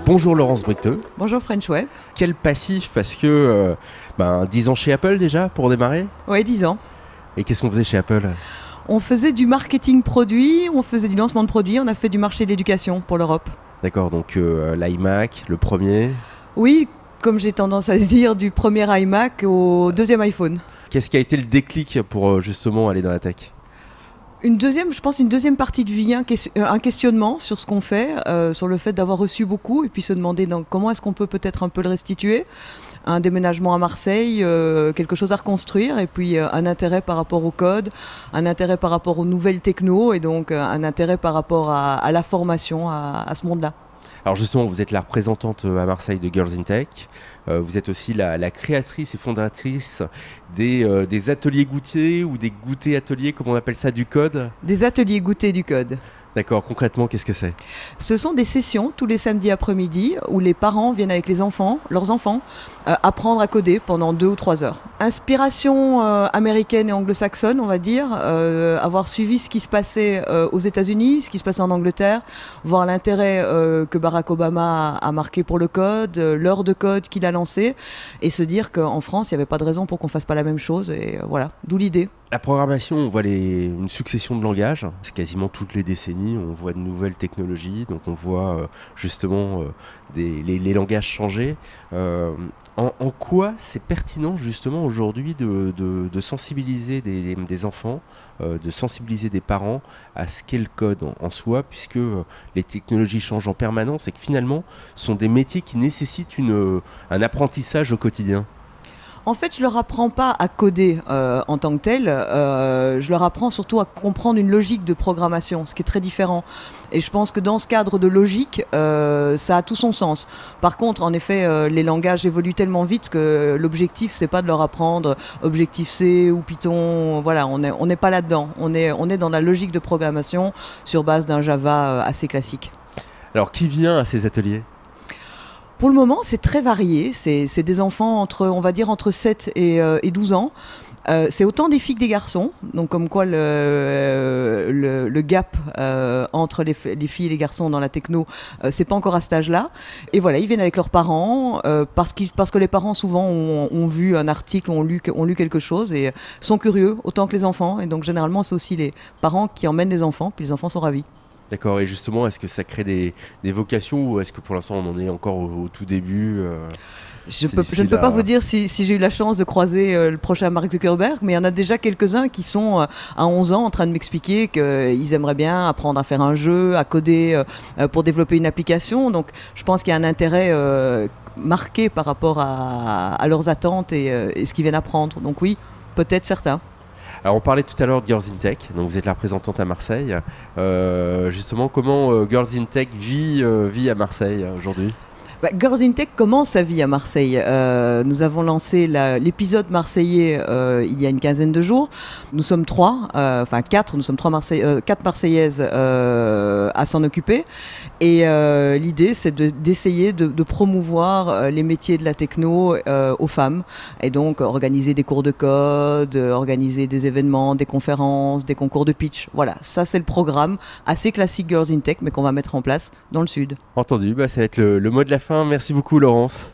Bonjour Laurence Bricteux. Bonjour French Web. Quel passif, parce que 10 ans chez Apple déjà pour démarrer. Oui, 10 ans. Et qu'est-ce qu'on faisait chez Apple? On faisait du marketing produit, on faisait du lancement de produits, on a fait du marché d'éducation pour l'Europe. D'accord, donc l'iMac, le premier. Oui, comme j'ai tendance à dire, du premier iMac au deuxième iPhone. Qu'est-ce qui a été le déclic pour justement aller dans la tech? Une deuxième partie de vie, un questionnement sur ce qu'on fait, sur le fait d'avoir reçu beaucoup et puis se demander comment est-ce qu'on peut peut-être un peu le restituer. Un déménagement à Marseille, quelque chose à reconstruire et puis un intérêt par rapport au code, un intérêt par rapport aux nouvelles techno et donc un intérêt par rapport à la formation, à ce monde-là. Alors justement, vous êtes la représentante à Marseille de Girls in Tech. Vous êtes aussi la créatrice et fondatrice des ateliers goûters ou des goûters ateliers, comme on appelle ça, du code. Des ateliers goûter du code. D'accord, concrètement, qu'est-ce que c'est? Ce sont des sessions tous les samedis après-midi où les parents viennent avec leurs enfants, apprendre à coder pendant 2 ou 3 heures. Inspiration américaine et anglo-saxonne, on va dire, avoir suivi ce qui se passait aux États-Unis, ce qui se passait en Angleterre, voir l'intérêt que Barack Obama a marqué pour le code, l'heure de code qu'il a lancé, et se dire qu'en France, il n'y avait pas de raison pour qu'on ne fasse pas la même chose, et voilà, d'où l'idée. La programmation, on voit une succession de langages, c'est quasiment toutes les décennies, on voit de nouvelles technologies, donc on voit justement les langages changer. En quoi c'est pertinent justement aujourd'hui de sensibiliser des enfants, de sensibiliser des parents à ce qu'est le code en soi, puisque les technologies changent en permanence et que finalement ce sont des métiers qui nécessitent un apprentissage au quotidien? En fait, je leur apprends pas à coder en tant que tel, je leur apprends surtout à comprendre une logique de programmation, ce qui est très différent. Et je pense que dans ce cadre de logique, ça a tout son sens. Par contre, en effet, les langages évoluent tellement vite que l'objectif, c'est pas de leur apprendre Objective-C ou Python. Voilà, on n'est pas là-dedans. On est dans la logique de programmation sur base d'un Java assez classique. Alors, qui vient à ces ateliers ? Pour le moment, c'est très varié. C'est des enfants entre 7 et 12 ans. C'est autant des filles que des garçons. Donc, comme quoi le gap entre les filles et les garçons dans la techno, c'est pas encore à cet âge-là. Et voilà, ils viennent avec leurs parents parce que les parents souvent ont vu un article, ont lu quelque chose et sont curieux autant que les enfants. Et donc, généralement, c'est aussi les parents qui emmènent les enfants, puis les enfants sont ravis. D'accord, et justement, est-ce que ça crée des vocations ou est-ce que pour l'instant on en est encore au tout début Je ne peux pas vous dire si j'ai eu la chance de croiser le prochain Mark Zuckerberg, mais il y en a déjà quelques-uns qui sont à 11 ans en train de m'expliquer qu'ils aimeraient bien apprendre à faire un jeu, à coder pour développer une application. Donc je pense qu'il y a un intérêt marqué par rapport à leurs attentes et ce qu'ils viennent apprendre. Donc oui, peut-être certains. Alors on parlait tout à l'heure de Girls in Tech, donc vous êtes la représentante à Marseille. Justement, comment Girls in Tech vit à Marseille aujourd'hui ? Girls in Tech commence sa vie à Marseille. Nous avons lancé l'épisode marseillais il y a une quinzaine de jours. Nous sommes 4, nous sommes 4 Marseillaises à s'en occuper. Et l'idée, c'est d'essayer de promouvoir les métiers de la techno aux femmes. Et donc, organiser des cours de code, organiser des événements, des conférences, des concours de pitch. Voilà, ça c'est le programme assez classique Girls in Tech, mais qu'on va mettre en place dans le Sud. Entendu, ça va être le mot de la fin. Merci beaucoup Laurence.